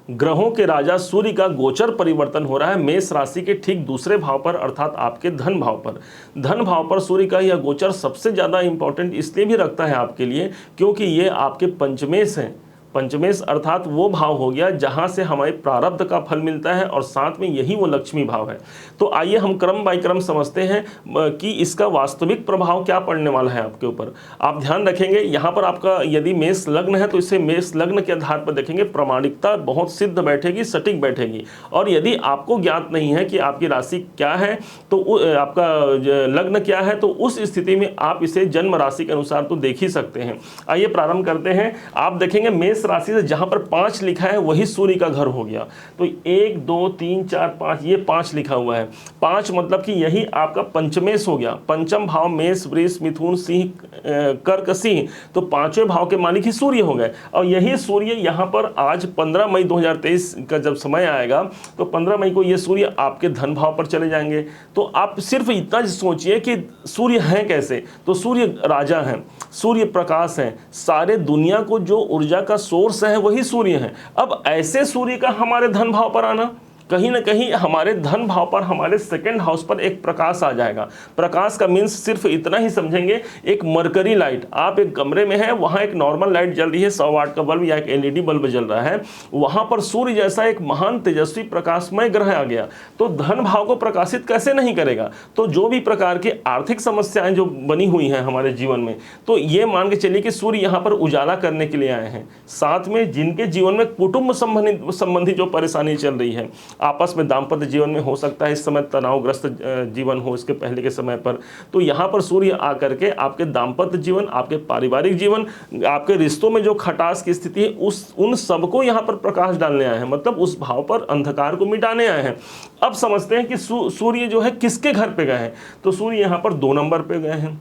ग्रहों के राजा सूर्य का गोचर परिवर्तन हो रहा है मेष राशि के ठीक दूसरे भाव पर, अर्थात आपके धन भाव पर। धन भाव पर सूर्य का यह गोचर सबसे ज़्यादा इंपॉर्टेंट इसलिए भी रखता है आपके लिए क्योंकि ये आपके पंचमेश हैं। पंचमेश अर्थात वो भाव हो गया जहाँ से हमारे प्रारब्ध का फल मिलता है और साथ में यही वो लक्ष्मी भाव है। तो आइए हम क्रम बाय क्रम समझते हैं कि इसका वास्तविक प्रभाव क्या पड़ने वाला है आपके ऊपर। आप ध्यान रखेंगे यहाँ पर आपका यदि मेष लग्न है तो इसे मेष लग्न के आधार पर देखेंगे, प्रामाणिकता बहुत सिद्ध बैठेगी, सटीक बैठेगी। और यदि आपको ज्ञात नहीं है कि आपकी राशि क्या है तो आपका लग्न क्या है, तो उस स्थिति में आप इसे जन्म राशि के अनुसार तो देख ही सकते हैं। आइए प्रारंभ करते हैं। आप देखेंगे मेष राशि से जहां पर 5 लिखा है वही सूर्य का घर हो गया। तो 1 2 3 4 5 ये 5 लिखा हुआ है। 5 मतलब कि यही आपका पंचमेश हो गया। पंचम भाव मेष, वृष, मिथुन, सिंह, कर्क, सिंह, तो पांचवें भाव के मालिक ही सूर्य हो गए। और यही सूर्य यहाँ पर आज 15 मई 2023 का जब समय आएगा तो 15 मई को ये सूर्य आपके धन भाव पर चले जाएंगे। तो आप सिर्फ इतना सोचिए कि सूर्य हैं कैसे, तो सूर्य राजा हैं, सूर्य प्रकाश हैं, सारे दुनिया को जो ऊर्जा का सोर्स है वही सूर्य है। अब ऐसे सूर्य का हमारे धन भाव पर आना, कहीं ना कहीं हमारे धन भाव पर, हमारे सेकंड हाउस पर एक प्रकाश आ जाएगा। प्रकाश का मीन्स सिर्फ इतना ही समझेंगे, एक मरकरी लाइट, आप एक कमरे में हैं, वहाँ एक नॉर्मल लाइट जल रही है, 100 वाट का बल्ब या एक एलईडी बल्ब जल रहा है, वहाँ पर सूर्य जैसा एक महान तेजस्वी प्रकाशमय ग्रह आ गया तो धन भाव को प्रकाशित कैसे नहीं करेगा। तो जो भी प्रकार की आर्थिक समस्याएं जो बनी हुई हैं हमारे जीवन में, तो ये मान के चलिए कि सूर्य यहाँ पर उजाला करने के लिए आए हैं। साथ में जिनके जीवन में कुटुंब संबंधी जो परेशानी चल रही है, आपस में दाम्पत्य जीवन में हो सकता है इस समय तनावग्रस्त जीवन हो इसके पहले के समय पर, तो यहाँ पर सूर्य आकर के आपके दाम्पत्य जीवन, आपके पारिवारिक जीवन, आपके रिश्तों में जो खटास की स्थिति है उन सबको यहाँ पर प्रकाश डालने आए हैं, मतलब उस भाव पर अंधकार को मिटाने आए हैं। अब समझते हैं कि सूर्य जो है किसके घर पे गए हैं, तो सूर्य यहाँ पर 2 नंबर पे गए हैं।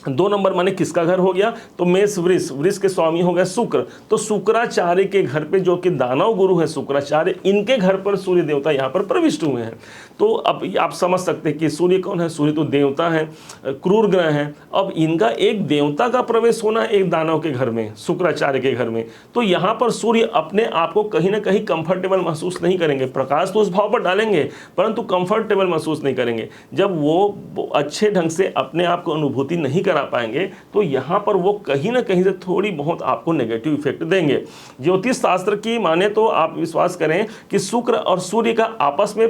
2 नंबर माने किसका घर हो गया, तो मेष, वृष, वृष के स्वामी हो गए शुक्र, तो शुक्राचार्य के घर पे जो कि दानव गुरु है शुक्राचार्य, इनके घर पर सूर्य देवता यहाँ पर प्रविष्ट हुए हैं। तो अब आप समझ सकते हैं कि सूर्य कौन है, सूर्य तो देवता है, क्रूर ग्रह है। अब इनका एक देवता का प्रवेश होना एक दानव के घर में, शुक्राचार्य के घर में, तो यहाँ पर सूर्य अपने आप को कहीं ना कहीं कंफर्टेबल महसूस नहीं करेंगे। प्रकाश तो उस भाव पर डालेंगे परंतु कंफर्टेबल महसूस नहीं करेंगे। जब वो अच्छे ढंग से अपने आप को अनुभूति नहीं करा पाएंगे तो यहाँ पर वो कहीं ना कहीं से थोड़ी बहुत आपको नेगेटिव इफेक्ट देंगे। ज्योतिष शास्त्र की माने तो आप विश्वास करें कि शुक्र और सूर्य का आपस में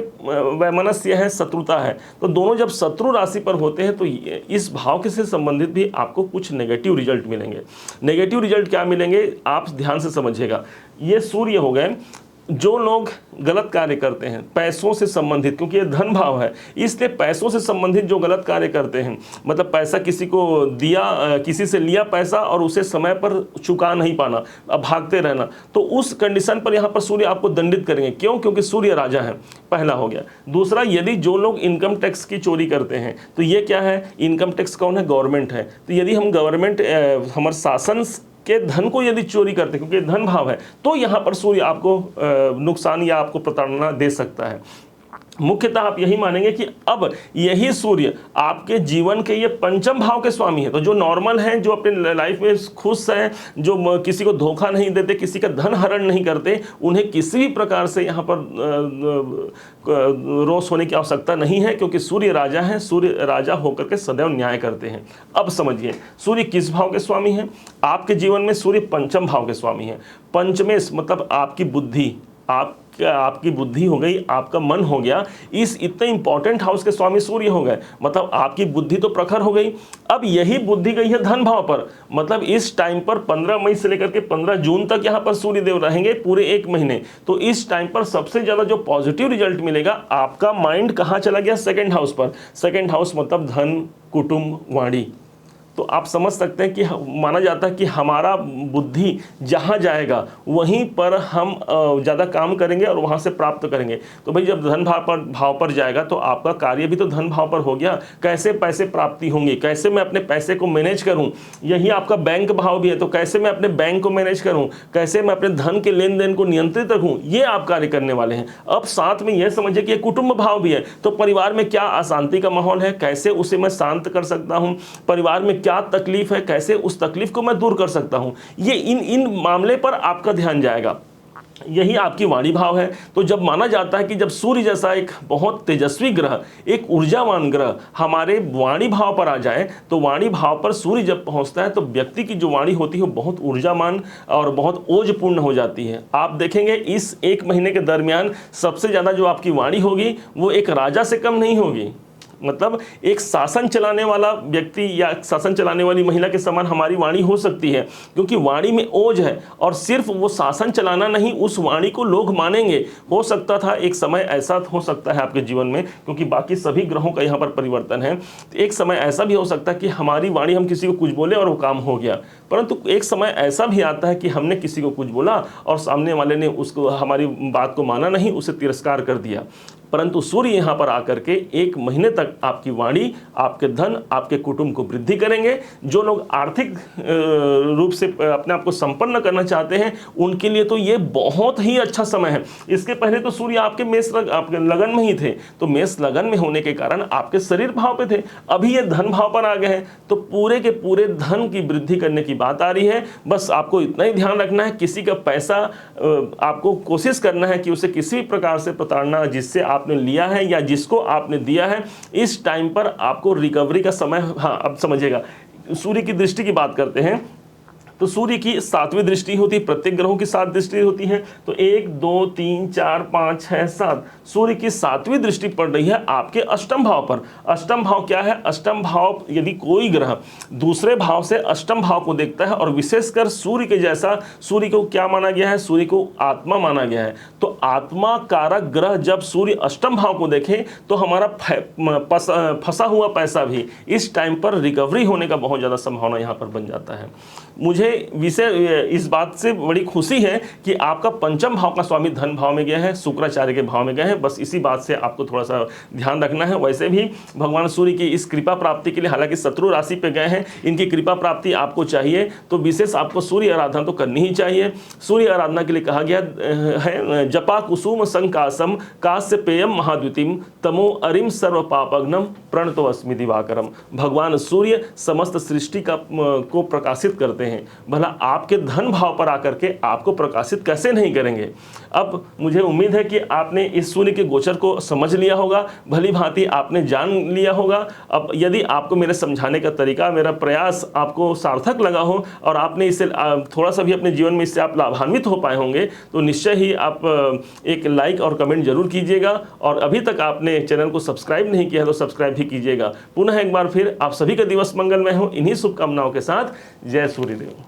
वैमनस्य है, शत्रुता है, तो दोनों जब शत्रु राशि पर होते हैं तो इस भाव के से संबंधित भी आपको कुछ नेगेटिव रिजल्ट मिलेंगे। नेगेटिव रिजल्ट क्या मिलेंगे आप ध्यान से समझिएगा। ये सूर्य हो गए, जो लोग गलत कार्य करते हैं पैसों से संबंधित, क्योंकि ये धन भाव है इसलिए पैसों से संबंधित जो गलत कार्य करते हैं, मतलब पैसा किसी को दिया, किसी से लिया पैसा और उसे समय पर चुका नहीं पाना, अब भागते रहना, तो उस कंडीशन पर यहाँ पर सूर्य आपको दंडित करेंगे। क्यों? क्योंकि सूर्य राजा है, पहला हो गया। दूसरा, यदि जो लोग इनकम टैक्स की चोरी करते हैं तो ये क्या है, इनकम टैक्स कौन है, गवर्नमेंट है, तो यदि हम गवर्नमेंट हमारे शासन के धन को यदि चोरी करते हैं, क्योंकि धन भाव है, तो यहाँ पर सूर्य आपको नुकसान या आपको प्रताड़ना दे सकता है। मुख्यतः आप यही मानेंगे कि अब यही सूर्य आपके जीवन के ये पंचम भाव के स्वामी है। तो जो नॉर्मल हैं, जो अपने लाइफ में खुश हैं, जो किसी को धोखा नहीं देते, किसी का धन हरण नहीं करते, उन्हें किसी भी प्रकार से यहाँ पर रोष होने की आवश्यकता नहीं है, क्योंकि सूर्य राजा है, सूर्य राजा होकर के सदैव न्याय करते हैं। अब समझिए सूर्य किस भाव के स्वामी हैं, आपके जीवन में सूर्य पंचम भाव के स्वामी हैं। पंचमेश मतलब आपकी बुद्धि, आपकी बुद्धि हो गई, आपका मन हो गया, इस इतने इंपॉर्टेंट हाउस के स्वामी सूर्य हो गए, मतलब आपकी बुद्धि तो प्रखर हो गई। अब यही बुद्धि गई है धन भाव पर, मतलब इस टाइम पर 15 मई से लेकर के 15 जून तक यहाँ पर सूर्य देव रहेंगे पूरे 1 महीने। तो इस टाइम पर सबसे ज़्यादा जो पॉजिटिव रिजल्ट मिलेगा, आपका माइंड कहाँ चला गया, सेकेंड हाउस पर। सेकेंड हाउस मतलब धन, कुटुंब, वाणी। तो आप समझ सकते हैं कि माना जाता है कि हमारा बुद्धि जहाँ जाएगा वहीं पर हम ज़्यादा काम करेंगे और वहाँ से प्राप्त करेंगे। तो भाई जब धन भाव पर जाएगा तो आपका कार्य भी तो धन भाव पर हो गया। कैसे पैसे प्राप्ति होंगी, कैसे मैं अपने पैसे को मैनेज करूँ, यही आपका बैंक भाव भी है। तो कैसे मैं अपने बैंक को मैनेज करूँ, कैसे मैं अपने धन के लेन देन को नियंत्रित रखूँ, ये आप कार्य करने वाले हैं। अब साथ में यह समझिए कि कुटुंब भाव भी है, तो परिवार में क्या अशांति का माहौल है, कैसे उसे मैं शांत कर सकता हूँ, परिवार में क्या तकलीफ है, कैसे उस तकलीफ को मैं दूर कर सकता हूं, ये इन मामले पर आपका ध्यान जाएगा। यही आपकी वाणी भाव है। तो जब माना जाता है कि जब सूर्य जैसा एक बहुत तेजस्वी ग्रह, एक ऊर्जावान ग्रह हमारे वाणी भाव पर आ जाए, तो वाणी भाव पर सूर्य जब पहुंचता है तो व्यक्ति की जो वाणी होती है वो बहुत ऊर्जावान और बहुत ओजपूर्ण हो जाती है। आप देखेंगे इस एक महीने के दरमियान सबसे ज़्यादा जो आपकी वाणी होगी वो एक राजा से कम नहीं होगी। मतलब एक शासन चलाने वाला व्यक्ति या शासन चलाने वाली महिला के समान हमारी वाणी हो सकती है, क्योंकि वाणी में ओज है। और सिर्फ वो शासन चलाना नहीं, उस वाणी को लोग मानेंगे। हो सकता था एक समय ऐसा हो सकता है आपके जीवन में, क्योंकि बाकी सभी ग्रहों का यहाँ पर परिवर्तन है, तो एक समय ऐसा भी हो सकता है कि हमारी वाणी, हम किसी को कुछ बोले और वो काम हो गया। परंतु एक समय ऐसा भी आता है कि हमने किसी को कुछ बोला और सामने वाले ने उसको, हमारी बात को माना नहीं, उसे तिरस्कार कर दिया। परंतु सूर्य यहाँ पर आकर के एक महीने तक आपकी वाणी, आपके धन, आपके कुटुंब को वृद्धि करेंगे। जो लोग आर्थिक रूप से अपने आप को संपन्न करना चाहते हैं उनके लिए तो ये बहुत ही अच्छा समय है। इसके पहले तो सूर्य आपके आपके लगन में ही थे, तो मेष लगन में होने के कारण आपके शरीर भाव पे थे। अभी ये धन भाव पर आ गए हैं, तो पूरे के पूरे धन की वृद्धि करने की बात आ रही है। बस आपको इतना ही ध्यान रखना है, किसी का पैसा आपको कोशिश करना है कि उसे किसी भी प्रकार से प्रताड़ना, जिससे आपने लिया है या जिसको आपने दिया है, इस टाइम पर आपको रिकवरी का समय। हाँ, अब समझिएगा, सूर्य की दृष्टि की बात करते हैं तो सूर्य की 7वीं दृष्टि होती है, प्रत्येक ग्रहों की 7 दृष्टि होती है। तो 1 2 3 4 5 6 7 सूर्य की 7वीं दृष्टि पड़ रही है आपके अष्टम भाव पर। अष्टम भाव क्या है? अष्टम भाव, यदि कोई ग्रह दूसरे भाव से अष्टम भाव को देखता है, और विशेषकर सूर्य के जैसा, सूर्य को क्या माना गया है? सूर्य को आत्मा माना गया है। तो आत्मा कारक ग्रह जब सूर्य अष्टम भाव को देखे तो हमारा फंसा हुआ पैसा भी इस टाइम पर रिकवरी होने का बहुत ज़्यादा संभावना यहाँ पर बन जाता है। मुझे विषय इस बात से बड़ी खुशी है कि आपका पंचम भाव का स्वामी धन भाव में गया है, शुक्राचार्य के भाव में गए हैं। बस इसी बात से आपको थोड़ा सा ध्यान रखना है। वैसे भी भगवान सूर्य की इस कृपा प्राप्ति के लिए, हालांकि शत्रु राशि पे गए हैं, इनकी कृपा प्राप्ति आपको चाहिए तो विशेष आपको सूर्य आराधना तो करनी ही चाहिए। सूर्य आराधना के लिए कहा गया है, जपा कुसुम संकासम कास्य पेयम महाद्युतिम तमो अरिम सर्व पापग्नम प्रणतो अस्मि दिवाकरम। भगवान सूर्य समस्त सृष्टि को प्रकाशित करते हैं, भला आपके धन भाव पर आकर के आपको प्रकाशित कैसे नहीं करेंगे। अब मुझे उम्मीद है कि आपने इस सूर्य के गोचर को समझ लिया होगा, भली भांति आपने जान लिया होगा। अब यदि आपको मेरे समझाने का तरीका, मेरा प्रयास आपको सार्थक लगा हो और आपने इसे थोड़ा सा भी अपने जीवन में इससे आप लाभान्वित हो पाए होंगे, तो निश्चय ही आप एक लाइक और कमेंट जरूर कीजिएगा। और अभी तक आपने चैनल को सब्सक्राइब नहीं किया है तो सब्सक्राइब भी कीजिएगा। पुनः एक बार फिर आप सभी का दिवस मंगलमय हो, इन्हीं शुभकामनाओं के साथ जय सूर्यदेव।